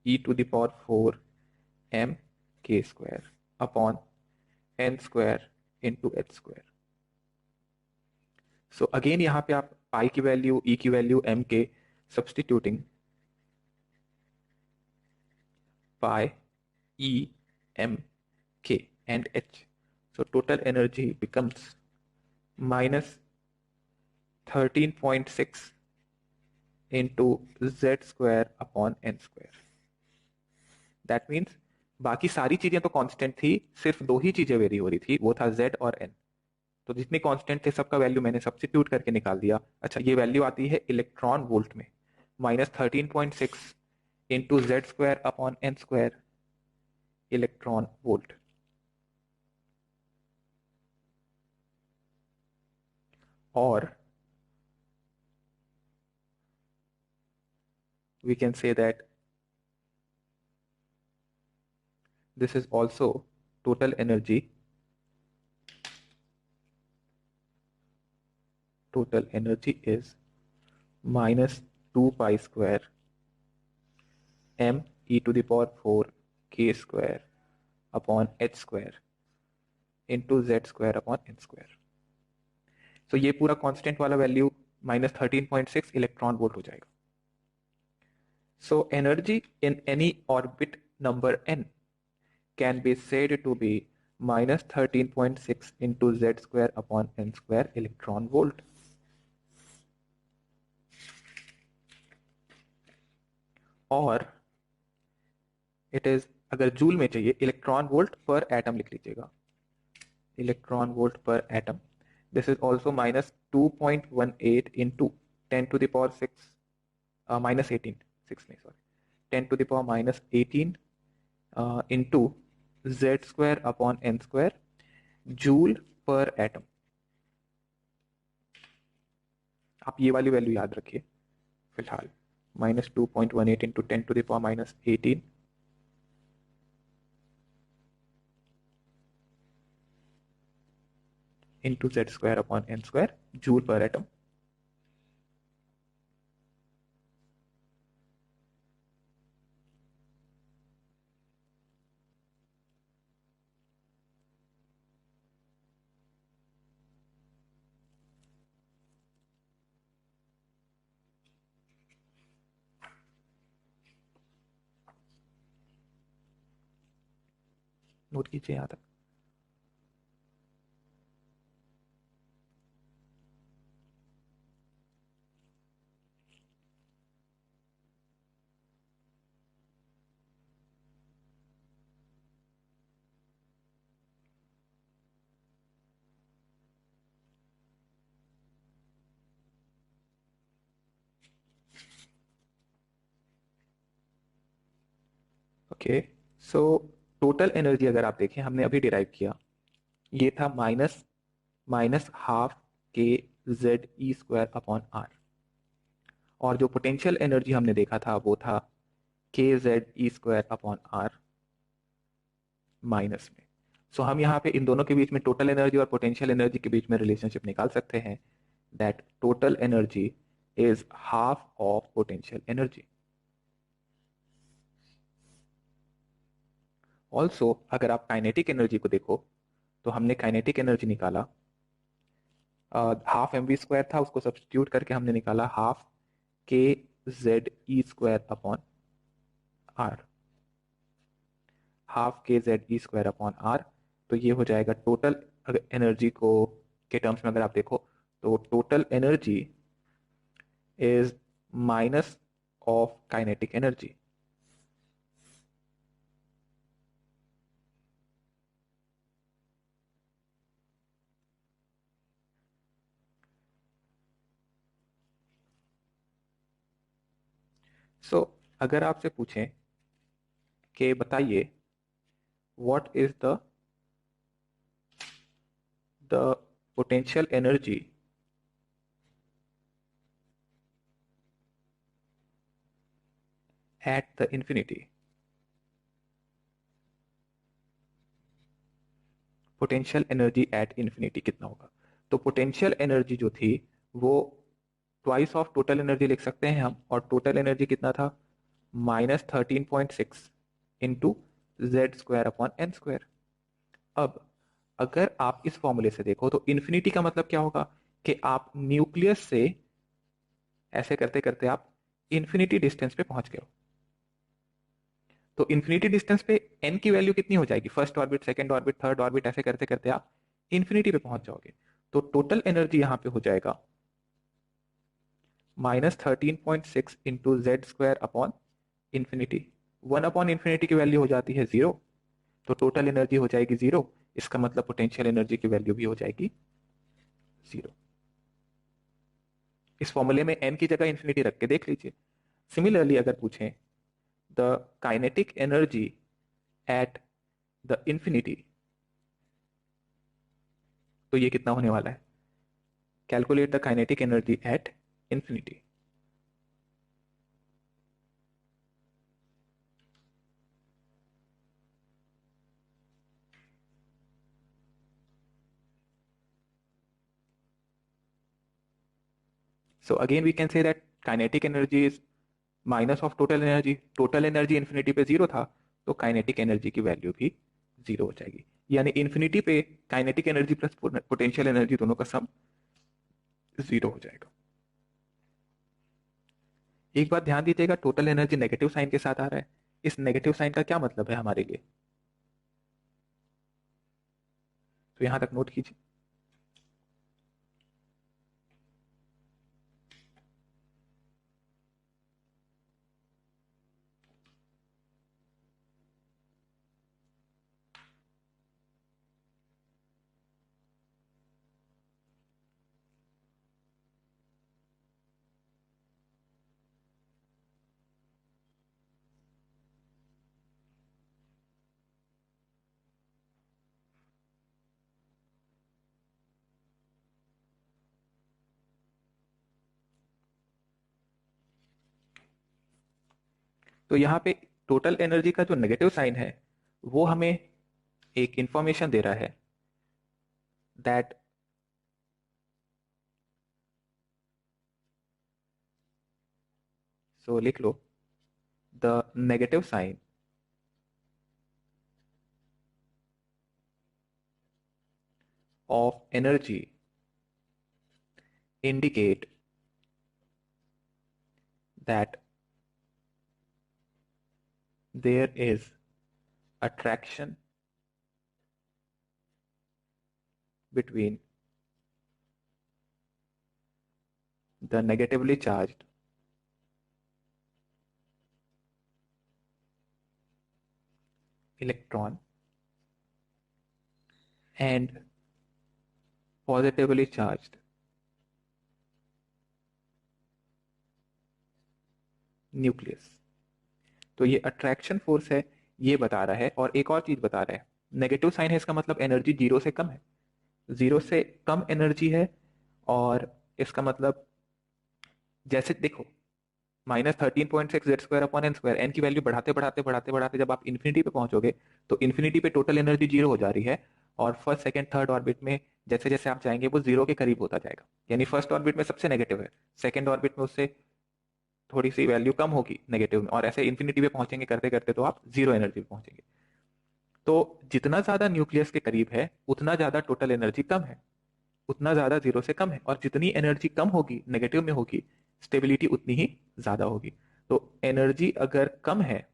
e⁴ m k² upon n² into h²। So again यहाँ पे आप पाई की वैल्यू, ई की वैल्यू, m के substituting pi e m k and h, so total energy becomes -13.6 into z² upon n²। That means बाकी सारी चीजें तो कांस्टेंट थी, सिर्फ दो ही चीजें वेरी हो रही थी, वो था z और n। तो जितने कांस्टेंट थे सबका वैल्यू मैंने सब्स्टिट्यूट करके निकाल दिया। अच्छा, ये वैल्यू आती है इलेक्ट्रॉन वोल्ट में, -13.6 into Z square upon N square electron volt. और we can say that this is also total energy. Total energy is minus 2 pi square m e to the power 4 k square upon h square into z square upon n square. So ये पूरा constant वाला value -13.6 electron volt हो जाएगा। So energy in any orbit number n can be said to be -13.6 into z square upon n square electron volt. और it is, अगर joule में चाहिए, electron volt पर एटम लिख लीजिएगा, इलेक्ट्रॉन वोल्ट पर atom. This is also -2.18 into 10⁻6 -18, 6 नहीं sorry, 10⁻18 into Z square upon N square joule पर एटम। आप ये वाली वैल्यू याद रखिए फिलहाल, -2.18 into 10⁻18 into Z square upon N square joule पर एटम। नोट कीजिए यहां तक। ओके, सो टोटल एनर्जी अगर आप देखें, हमने अभी डिराइव किया, ये था -½ K Z E square upon R. और जो पोटेंशियल एनर्जी हमने देखा था वो था K Z E square upon R minus में। सो हम यहाँ पे इन दोनों के बीच में टोटल एनर्जी और पोटेंशियल एनर्जी के बीच में रिलेशनशिप निकाल सकते हैं, that total energy is half of potential energy. Also अगर आप काइनेटिक एनर्जी को देखो तो हमने काइनेटिक एनर्जी निकाला, हाफ mv² था, उसको सब्स्टिट्यूट करके हमने निकाला half K Z E square upon R, half K Z E square upon R. तो ये हो जाएगा टोटल एनर्जी को के टर्म्स में अगर आप देखो तो total energy is minus of kinetic energy. So अगर आपसे पूछें कि बताइए what is the potential energy at the infinity, potential energy at infinity कितना होगा? तो पोटेंशियल एनर्जी जो थी वो ट्वाइस ऑफ टोटल एनर्जी लिख सकते हैं हम, और टोटल एनर्जी कितना था? -13.6 into Z square upon N square. अब अगर आप इस फॉर्मूले से देखो तो इन्फिनिटी का मतलब क्या होगा कि आप न्यूक्लियस से ऐसे करते करते आप इन्फिनिटी डिस्टेंस पे पहुंच गए हो। तो इन्फिनिटी डिस्टेंस पे एन की वैल्यू कितनी हो जाएगी? First orbit, second orbit, third orbit, ऐसे करते करते आप इन्फिनिटी पे पहुंच जाओगे। तो टोटल एनर्जी यहां पे हो जाएगा -13.6 into Z square upon infinity. 1 upon infinity की वैल्यू हो जाती है 0, तो टोटल एनर्जी हो जाएगी 0, इसका मतलब पोटेंशियल एनर्जी की वैल्यू भी हो जाएगी 0। इस फॉर्मूले में n की जगह इंफिनिटी रख के देख लीजिए। सिमिलरली अगर पूछें the kinetic energy at the infinity, तो ये कितना होने वाला है? Calculate the kinetic energy at infinity. So again we can say that kinetic energy is minus of total energy. Total energy infinity पे 0 था, तो काइनेटिक एनर्जी की वैल्यू भी 0 हो जाएगी। यानी इन्फिनिटी पे kinetic energy plus potential energy दोनों का सम 0 हो जाएगा। एक बात ध्यान दीजिएगा, टोटल एनर्जी नेगेटिव साइन के साथ आ रहा है। इस नेगेटिव साइन का क्या मतलब है हमारे लिए, तो यहां तक नोट कीजिए। तो यहाँ पे टोटल एनर्जी का जो नेगेटिव साइन है वो हमें एक इंफॉर्मेशन दे रहा है दैट सो लिख लो the negative sign of energy indicate that there is attraction between the negatively charged electron and positively charged nucleus. तो ये अट्रैक्शन फोर्स है, ये बता रहा है। और एक और चीज बता रहा है, नेगेटिव साइन है इसका मतलब एनर्जी 0 से कम है, 0 से कम एनर्जी है। और इसका मतलब जैसे देखो -13.6 z² अपॉन n² एन की वैल्यू बढ़ाते बढ़ाते बढ़ाते बढ़ाते जब आप इन्फिनिटी पे पहुंचोगे तो इन्फिनिटी पे टोटल एनर्जी 0 हो जा रही है। और फर्स्ट सेकंड थर्ड ऑर्बिट में जैसे जैसे आप जाएंगे वो 0 के करीब होता जाएगा। यानी फर्स्ट ऑर्बिट में सबसे नेगेटिव है, सेकंड ऑर्बिट में उससे थोड़ी सी वैल्यू कम होगी नेगेटिव में, और ऐसे इन्फिनिटी पे पहुंचेंगे करते करते तो आप 0 एनर्जी पे पहुंचेंगे। तो जितना ज्यादा न्यूक्लियस के करीब है उतना ज्यादा टोटल एनर्जी कम है, उतना ज्यादा 0 से कम है। और जितनी एनर्जी कम होगी नेगेटिव में होगी, स्टेबिलिटी उतनी ही ज्यादा होगी। तो एनर्जी अगर कम है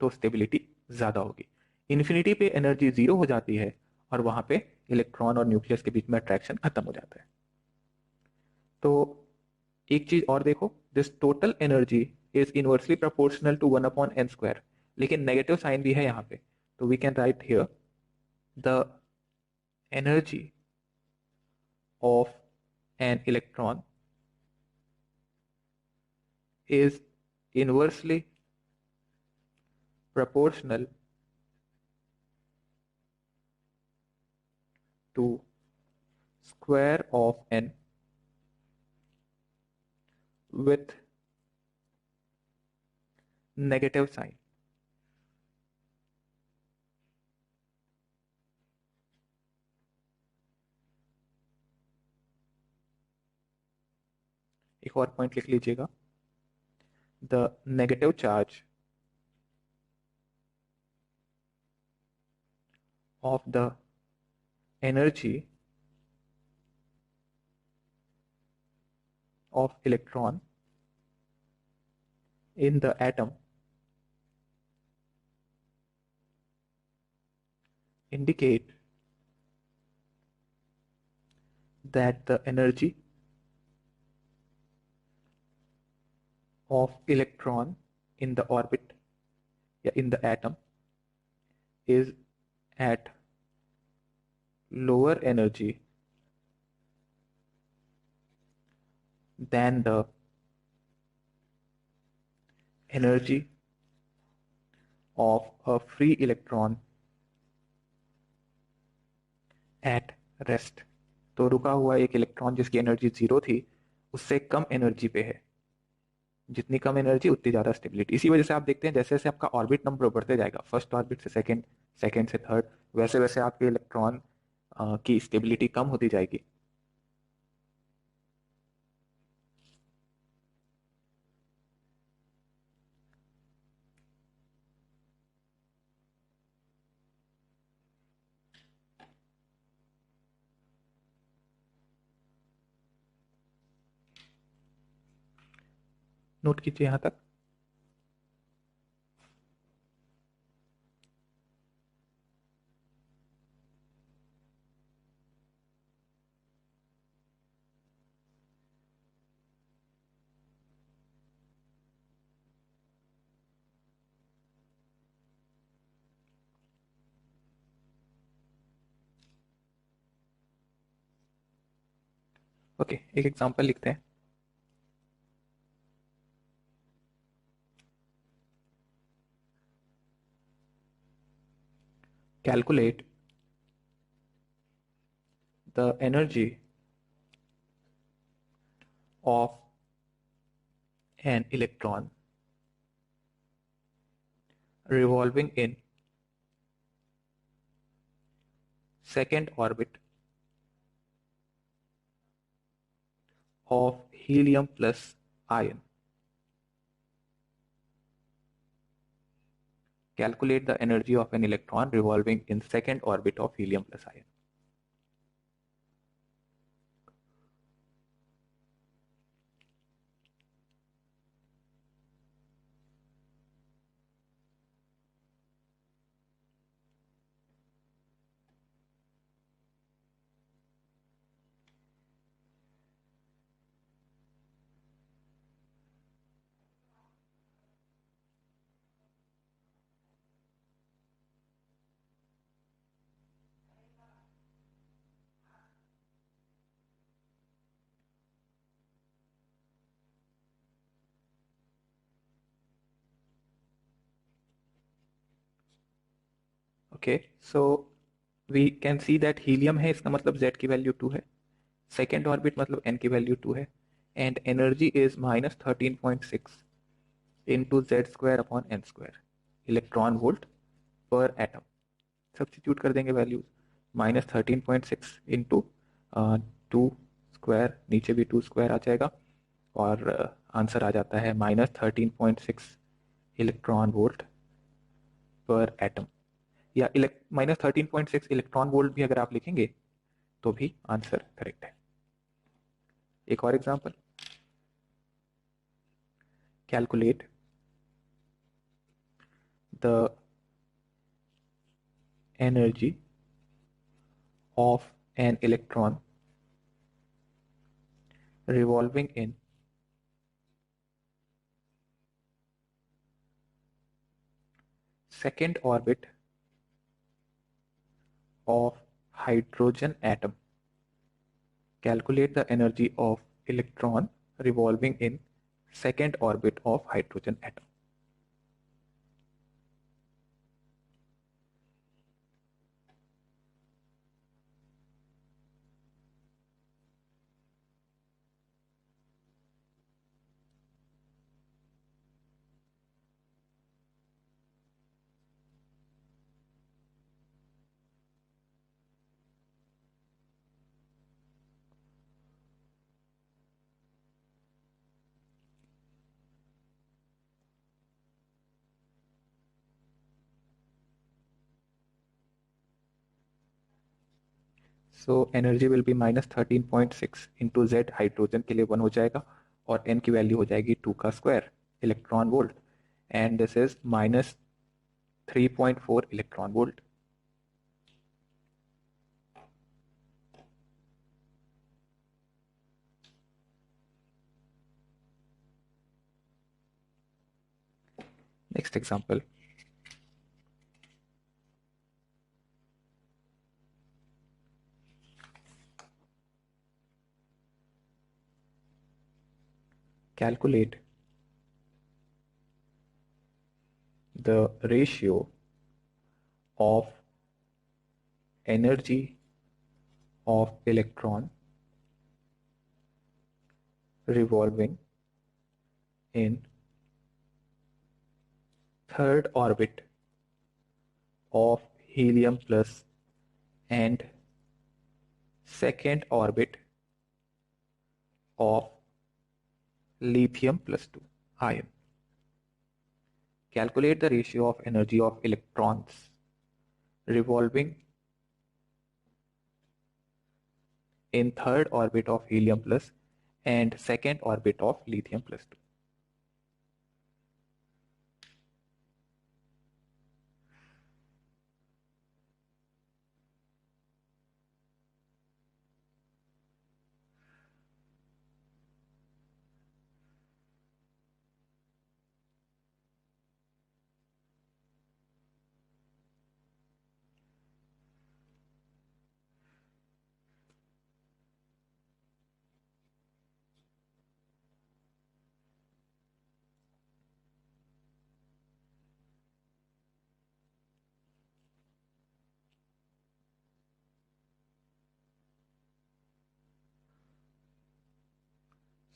तो स्टेबिलिटी ज्यादा होगी। इन्फिनिटी पे एनर्जी 0 हो जाती है और वहां पे इलेक्ट्रॉन और न्यूक्लियस के बीच में अट्रैक्शन खत्म हो जाता है। तो एक चीज और देखो, this total energy is inversely proportional to 1/n²। लेकिन नेगेटिव साइन भी है यहाँ पे, तो we can write here the energy of an electron is inversely proportional to square of n with negative sign। एक और पॉइंट लिख लीजिएगा, the negative charge of the energy of electron in the atom indicate that the energy of electron in the orbit, yeah, in the atom is at lower energy than the energy of a free electron at rest। तो रुका हुआ एक electron जिसकी energy zero थी उससे कम energy पे है, जितनी कम एनर्जी उतनी ज्यादा स्टेबिलिटी। इसी वजह से आप देखते हैं जैसे जैसे आपका ऑर्बिट नंबर बढ़ते जाएगा, फर्स्ट ऑर्बिट से सेकंड, सेकंड से थर्ड, वैसे वैसे आपके इलेक्ट्रॉन की स्टेबिलिटी कम होती जाएगी। नोट कीजिए यहां तक। ओके, एक एग्जांपल लिखते हैं। Calculate the energy of an electron revolving in second orbit of helium plus ion। Calculate the energy of an electron revolving in second orbit of helium plus ion। Okay, so we can see that helium है, इसका मतलब Z की value 2 है, second orbit मतलब N की value 2 है, and energy is -13.6 into Z square upon N square electron volt पर atom. Substitute कर देंगे वैल्यूज, -13.6 इंटू 2 स्क्वायर, नीचे भी 2 स्क्वायर आ जाएगा, और आंसर आ जाता है -13.6 इलेक्ट्रॉन वोल्ट पर एटम। या -13.6 इलेक्ट्रॉन वोल्ट भी अगर आप लिखेंगे तो भी आंसर करेक्ट है। एक और example, calculate the energy of an electron revolving in second orbit of hydrogen atom। Calculate the energy of electron revolving in second orbit of hydrogen atom। So energy will be -13.6 into Z, hydrogen के लिए 1 हो जाएगा, और N की value हो जाएगी 2 का square electron volt, and this is -3.4 electron volt. Next example, calculate the ratio of energy of electron revolving in third orbit of helium plus and second orbit of lithium plus 2 ion. Calculate the ratio of energy of electrons revolving in third orbit of helium plus and second orbit of lithium plus 2.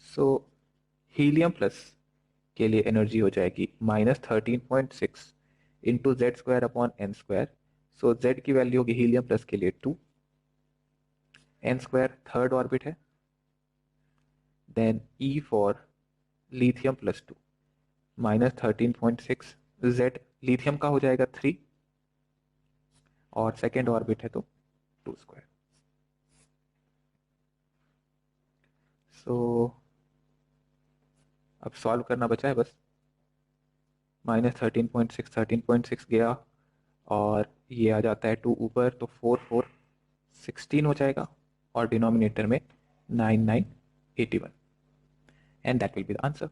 सो helium plus के लिए energy हो जाएगी -13.6 into Z square upon N square. So Z की value होगी helium plus के लिए 2, N square third orbit है, then E for lithium plus 2 -13.6, Z lithium का हो जाएगा 3 और सेकेंड ऑर्बिट है तो 2 स्क्वायर. सो अब सॉल्व करना बचा है बस. -13.6 गया और ये आ जाता है 2 ऊपर तो 4 16 हो जाएगा और डिनोमिनेटर में 9981 and that will be the answer.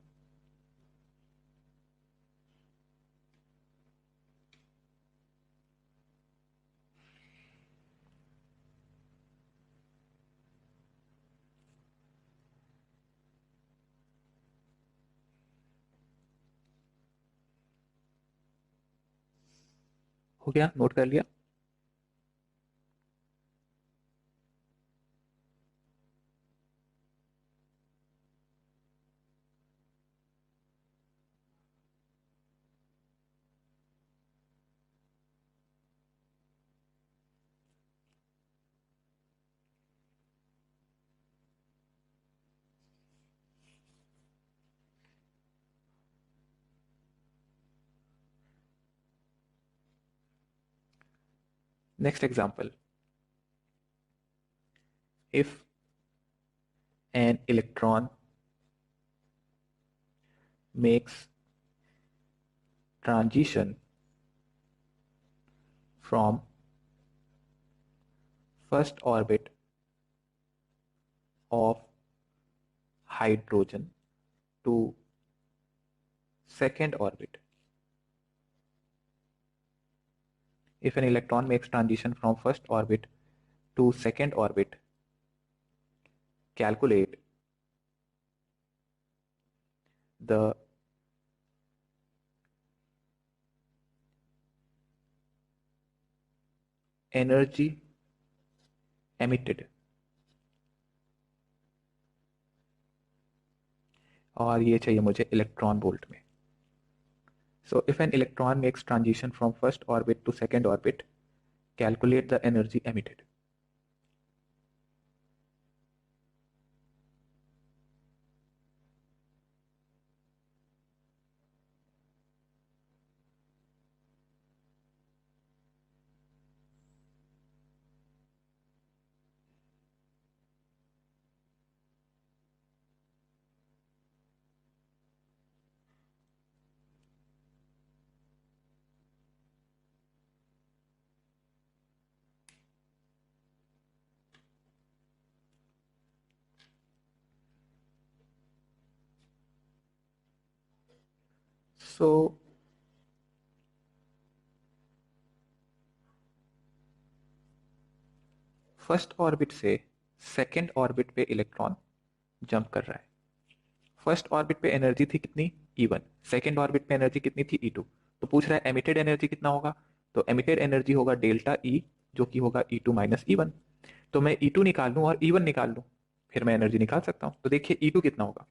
हो गया, नोट कर लिया. Next example. If an electron makes transition from first orbit of hydrogen to second orbit. If an electron makes transition from first orbit to second orbit, calculate the energy emitted. और ये चाहिए मुझे electron volt में. So if an electron makes transition from first orbit to second orbit, calculate the energy emitted. So first orbit से second orbit पे electron jump कर रहा है फर्स्ट ऑर्बिट पे एनर्जी थी कितनी E1, सेकेंड ऑर्बिट पे एनर्जी कितनी थी E2। तो पूछ रहा है एमिटेड एनर्जी कितना होगा, तो एमिटेड एनर्जी होगा डेल्टा E, जो कि होगा E2 माइनस E1। तो मैं E2 निकाल लूं और E1 निकाल लूं, फिर मैं एनर्जी निकाल सकता हूं। तो देखिए E2 कितना होगा,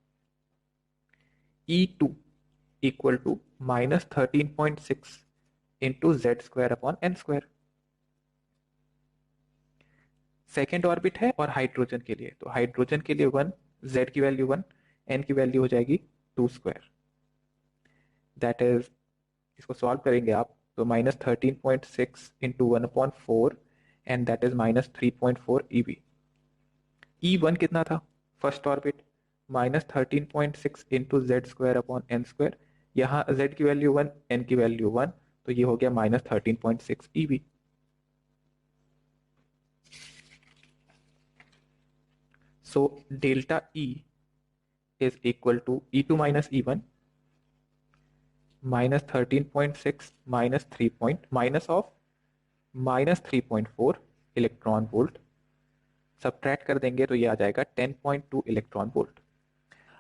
E2 equal to -13.6 into Z square upon N square. Second orbit है और हाइड्रोजन के लिए, तो हाइड्रोजन के लिए 1, जेड की वैल्यू 1, एन की वैल्यू हो जाएगी 2 स्क्वायर। दैट इज, इसको सॉल्व करेंगे आप तो -13.6 into 1/4 and that is -3.4 EV। E1 कितना था first orbit, -13.6 into Z square upon N square. यहाँ जेड की वैल्यू 1, एन की वैल्यू 1, तो ये हो गया -13.6 EV। So delta E is equal to E2 minus E1 minus 13.6 minus 3 point minus of -3.4 electron volt. Subtract कर देंगे तो ये आ जाएगा 10.2 इलेक्ट्रॉन वोल्ट।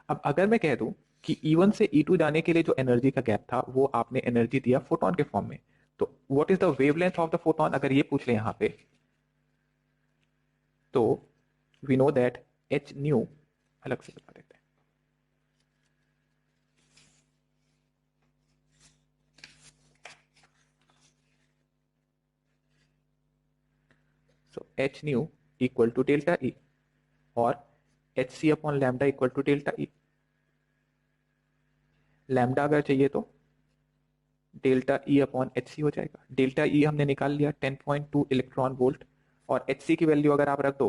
अब अगर मैं कह दूं कि E1 से E2 जाने के लिए जो एनर्जी का गैप था वो आपने एनर्जी दिया फोटोन के फॉर्म में, तो what is the wavelength of the photon, अगर ये पूछ ले यहां पे, तो we know that h nu, अलग से बता देते हैं। So h nu equal to delta E और h c upon lambda equal to delta E। Lambda अगर चाहिए तो delta E upon H c हो जाएगा। डेल्टा E हमने निकाल लिया 10.2 इलेक्ट्रॉन वोल्ट, और एच सी की वैल्यू अगर आप रख दो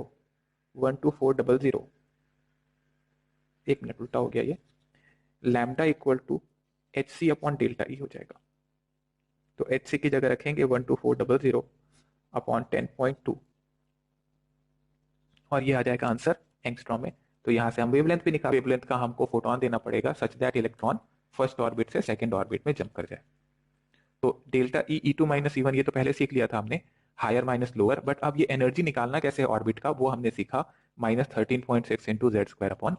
12400, एक मिनट उल्टा हो गया ये, lambda equal to h c upon delta E हो जाएगा। तो एच सी की जगह रखेंगे 12400 अपॉन 10.2, और ये आ जाएगा आंसर एंगस्ट्रॉम में। तो यहाँ से हम वेवलेंथ भी निकाल, वेवलेंथ का हमको फोटोन देना पड़ेगा such that electron first orbit से सेकंड ऑर्बिट में जंप कर जाए। तो delta E E2 minus E1 ये तो पहले सीख लिया था हमने, हायर माइनस लोअर, बट अब ये एनर्जी निकालना कैसे ऑर्बिट का वो हमने सीखा, -13.6 इंटू जेड स्क्वायर अपॉन